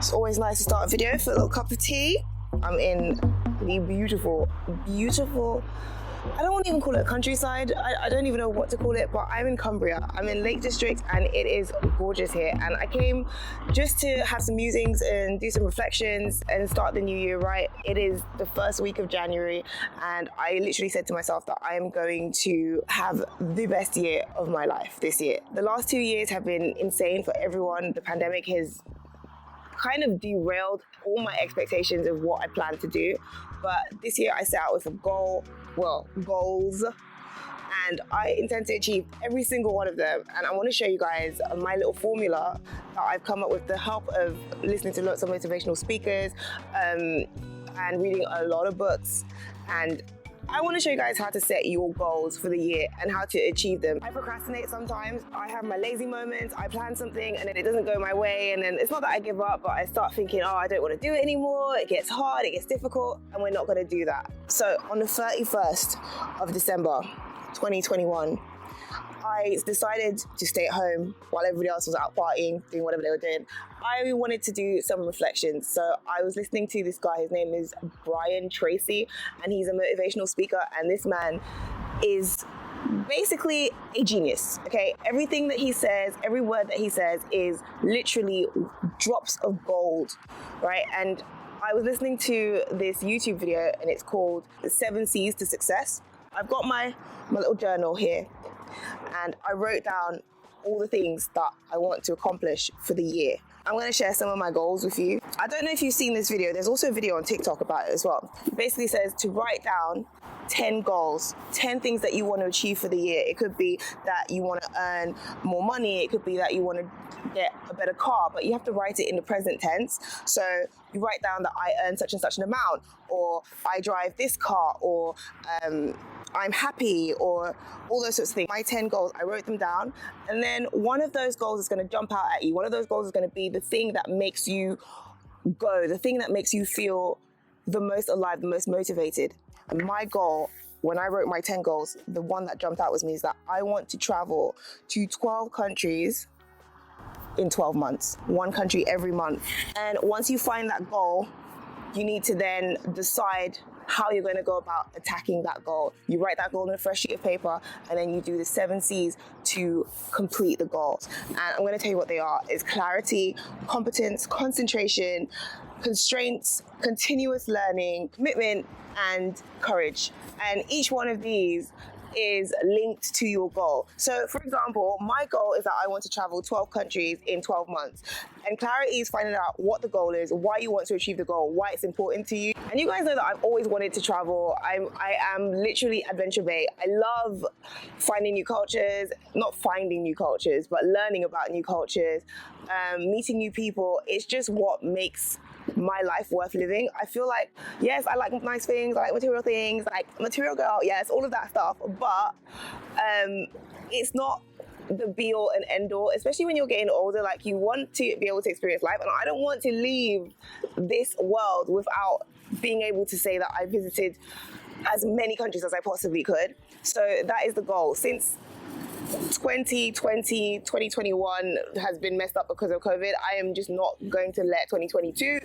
It's always nice to start a video for a little cup of tea. I'm in the beautiful, I don't want to even call it a countryside. I don't even know what to call it, but I'm in Cumbria. I'm in Lake District and it is gorgeous here. And I came just to have some musings and do some reflections and start the new year right. It is the first week of January and I literally said to myself that I am going to have the best year of my life this year. The last 2 years have been insane for everyone. The pandemic has kind of derailed all my expectations of what I plan to do. But this year I set out with a goals, and I intend to achieve every single one of them. And I want to show you guys my little formula that I've come up with the help of listening to lots of motivational speakers and reading a lot of books. And I want to show you guys how to set your goals for the year and how to achieve them. I procrastinate sometimes. I have my lazy moments. I plan something and then it doesn't go my way. And then it's not that I give up, but I start thinking, oh, I don't want to do it anymore. It gets hard, it gets difficult, and we're not going to do that. So on the 31st of December, 2021, I decided to stay at home while everybody else was out partying, doing whatever they were doing. I wanted to do some reflections. So I was listening to this guy, his name is Brian Tracy, and he's a motivational speaker. And this man is basically a genius, okay? Everything that he says, every word that he says is literally drops of gold, right? And I was listening to this YouTube video and it's called The 7 C's to Success. I've got my little journal here and I wrote down all the things that I want to accomplish for the year. I'm going to share some of my goals with you. I don't know if you've seen this video. There's also a video on TikTok about it as well. It basically says to write down 10 goals, 10 things that you want to achieve for the year. It could be that you want to earn more money. It could be that you want to get a better car, but you have to write it in the present tense. So you write down that I earn such and such an amount, or I drive this car, or I'm happy, or all those sorts of things. My 10 goals, I wrote them down. And then one of those goals is going to jump out at you. One of those goals is going to be the thing that makes you go, the thing that makes you feel the most alive, the most motivated. And my goal, when I wrote my 10 goals, the one that jumped out was me is that I want to travel to 12 countries in 12 months, one country every month. And once you find that goal, you need to then decide how you're going to go about attacking that goal. You write that goal on a fresh sheet of paper and then you do the 7 C's to complete the goals. And I'm going to tell you what they are. It's clarity, competence, concentration, constraints, continuous learning, commitment, and courage. And each one of these is linked to your goal. So for example, my goal is that I want to travel 12 countries in 12 months. And clarity is finding out what the goal is, why you want to achieve the goal, why it's important to you. And you guys know that I've always wanted to travel. I am literally adventure bait. I love finding new cultures, not finding new cultures, but learning about new cultures, meeting new people. It's just what makes my life worth living. I feel like, yes, I like nice things, I like material things, like material girl, yes, all of that stuff, but it's not the be all and end all, especially when you're getting older. Like, you want to be able to experience life, and I don't want to leave this world without being able to say that I visited as many countries as I possibly could. So that is the goal. Since 2021 has been messed up because of COVID, I am just not going to let 2022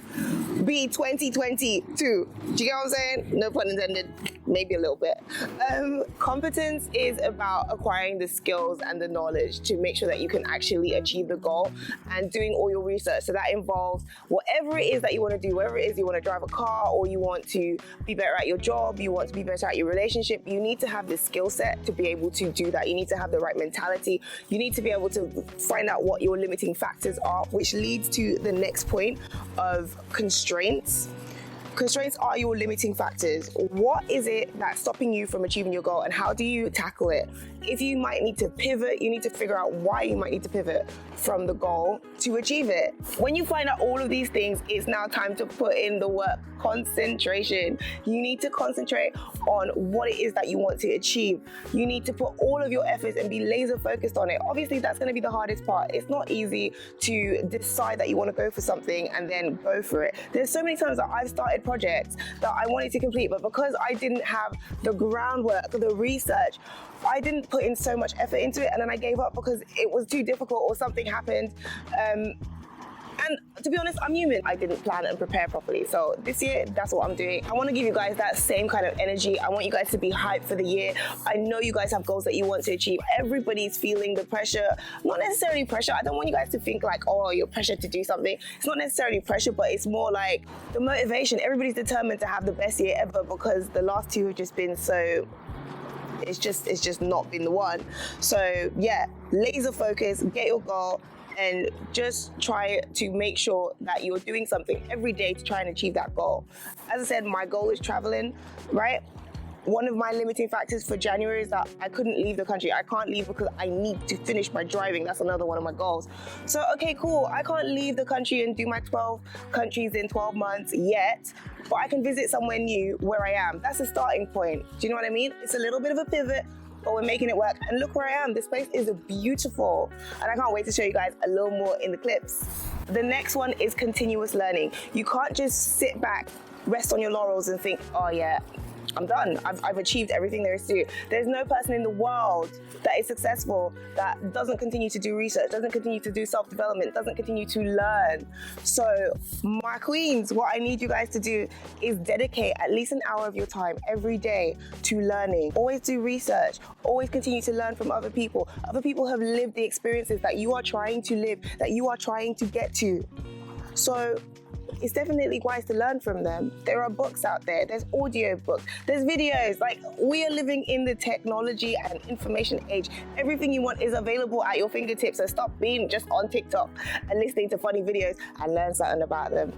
be 2022. Do you get what I'm saying? No pun intended, maybe a little bit. Competence is about acquiring the skills and the knowledge to make sure that you can actually achieve the goal and doing all your research. So that involves whatever it is that you want to do, whether it is you want to drive a car or you want to be better at your job, you want to be better at your relationship. You need to have the skill set to be able to do that. You need to have the right mentality. You need to be able to find out what your limiting factors are, which leads to the next point of constraints. Constraints are your limiting factors. What is it that's stopping you from achieving your goal, and how do you tackle it? If you might need to pivot, you need to figure out why you might need to pivot from the goal to achieve it. When you find out all of these things, it's now time to put in the work. Concentration. You need to concentrate on what it is that you want to achieve. You need to put all of your efforts and be laser focused on it. Obviously, that's going to be the hardest part. It's not easy to decide that you want to go for something and then go for it. There's so many times that I've started projects that I wanted to complete, but because I didn't have the groundwork, the research, I didn't put in so much effort into it, and then I gave up because it was too difficult or something happened. And to be honest, I'm human. I didn't plan and prepare properly. So this year, that's what I'm doing. I want to give you guys that same kind of energy. I want you guys to be hyped for the year. I know you guys have goals that you want to achieve. Everybody's feeling the pressure. Not necessarily pressure. I don't want you guys to think like, oh, you're pressured to do something. It's not necessarily pressure, but it's more like the motivation. Everybody's determined to have the best year ever because the last two have just been so... It's just not been the one. So yeah, laser focus, get your goal, and just try to make sure that you're doing something every day to try and achieve that goal. As I said, my goal is traveling, right? One of my limiting factors for January is that I couldn't leave the country. I can't leave because I need to finish my driving. That's another one of my goals. So, okay, cool. I can't leave the country and do my 12 countries in 12 months yet, but I can visit somewhere new where I am. That's a starting point. Do you know what I mean? It's a little bit of a pivot, but we're making it work. And look where I am. This place is beautiful. And I can't wait to show you guys a little more in the clips. The next one is continuous learning. You can't just sit back, rest on your laurels and think, oh yeah, I'm done. I've achieved everything there is to do. There's no person in the world that is successful that doesn't continue to do research, doesn't continue to do self-development, doesn't continue to learn. So my queens, what I need you guys to do is dedicate at least an hour of your time every day to learning. Always do research. Always continue to learn from other people. Other people have lived the experiences that you are trying to live, that you are trying to get to. So it's definitely wise to learn from them. There are books out there, there's audio books, there's videos. Like, we are living in the technology and information age. Everything you want is available at your fingertips, so stop being just on TikTok and listening to funny videos and learn something about them.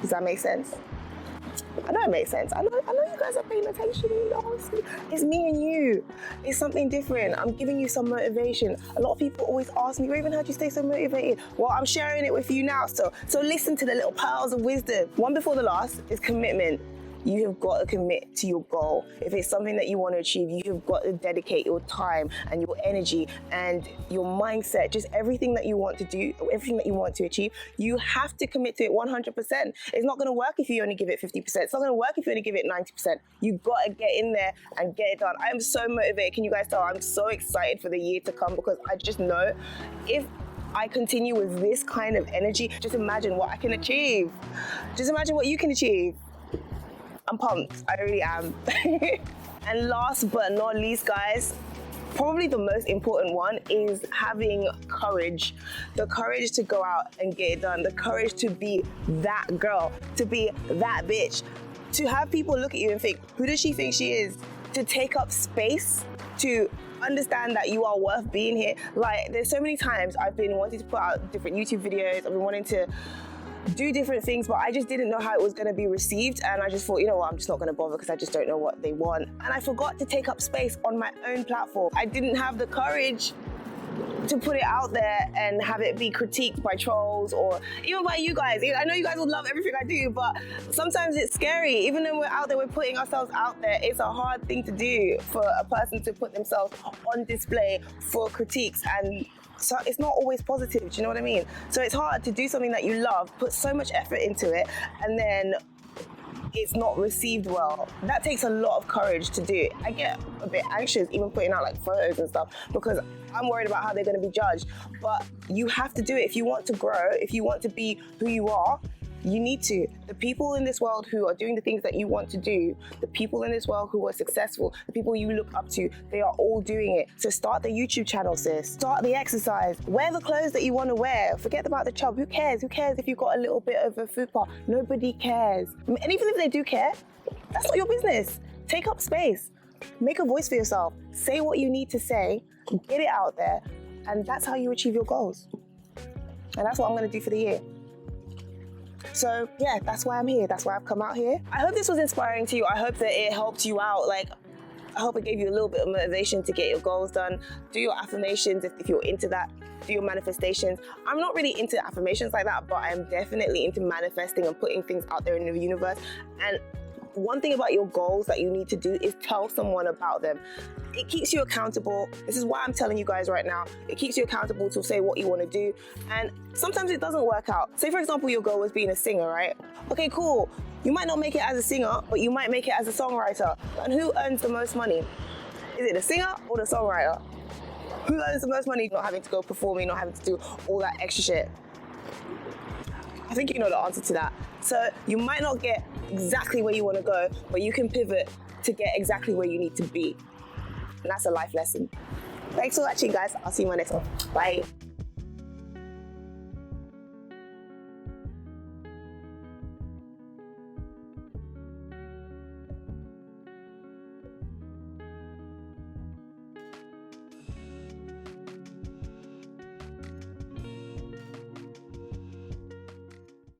Does that make sense? I know it makes sense. I know you guys are paying attention, you know. It's me and you. It's something different. I'm giving you some motivation. A lot of people always ask me, Raven, how'd you stay so motivated? Well, I'm sharing it with you now. So listen to the little pearls of wisdom. One before the last is commitment. You have got to commit to your goal. If it's something that you want to achieve, you have got to dedicate your time and your energy and your mindset, just everything that you want to do, everything that you want to achieve. You have to commit to it 100%. It's not going to work if you only give it 50%. It's not going to work if you only give it 90%. You've got to get in there and get it done. I am so motivated. Can you guys tell? I'm so excited for the year to come because I just know if I continue with this kind of energy, just imagine what I can achieve. Just imagine what you can achieve. I'm pumped, I really am. And last but not least, guys, probably the most important one is having courage. The courage to go out and get it done. The courage to be that girl, to be that bitch. To have people look at you and think, who does she think she is? To take up space, to understand that you are worth being here. Like, there's so many times I've been wanting to put out different YouTube videos, I've been wanting to do different things, but I just didn't know how it was going to be received, and I just thought, you know what, I'm just not going to bother because I just don't know what they want. And I forgot to take up space on my own platform. I didn't have the courage to put it out there and have it be critiqued by trolls or even by you guys. I know you guys will love everything I do, but sometimes it's scary. Even though we're out there, we're putting ourselves out there, it's a hard thing to do for a person to put themselves on display for critiques, and so it's not always positive, do you know what I mean? So it's hard to do something that you love, put so much effort into it, and then it's not received well. That takes a lot of courage to do. I get a bit anxious even putting out like photos and stuff because I'm worried about how they're going to be judged. But you have to do it. If you want to grow, if you want to be who you are, you need to. The people in this world who are doing the things that you want to do, the people in this world who are successful, the people you look up to, they are all doing it. So start the YouTube channel, sis. Start the exercise. Wear the clothes that you want to wear. Forget about the chub. Who cares? Who cares if you've got a little bit of a fupa? Nobody cares. And even if they do care, that's not your business. Take up space. Make a voice for yourself. Say what you need to say. Get it out there. And that's how you achieve your goals. And that's what I'm going to do for the year. So yeah, that's why I'm here. That's why I've come out here. I hope this was inspiring to you. I hope that it helped you out. Like, I hope it gave you a little bit of motivation to get your goals done. Do your affirmations if you're into that. Do your manifestations. I'm not really into affirmations like that, but I'm definitely into manifesting and putting things out there in the universe. And one thing about your goals that you need to do is tell someone about them. It keeps you accountable. This is why I'm telling you guys right now. It keeps you accountable to say what you want to do. And sometimes it doesn't work out. Say, for example, your goal was being a singer, right? Okay, cool. You might not make it as a singer, but you might make it as a songwriter. And who earns the most money? Is it the singer or the songwriter? Who earns the most money not having to go performing, not having to do all that extra shit? I think you know the answer to that. So you might not get exactly where you want to go, but you can pivot to get exactly where you need to be. And that's a life lesson. Thanks for watching, guys. I'll see you in my next one. Bye.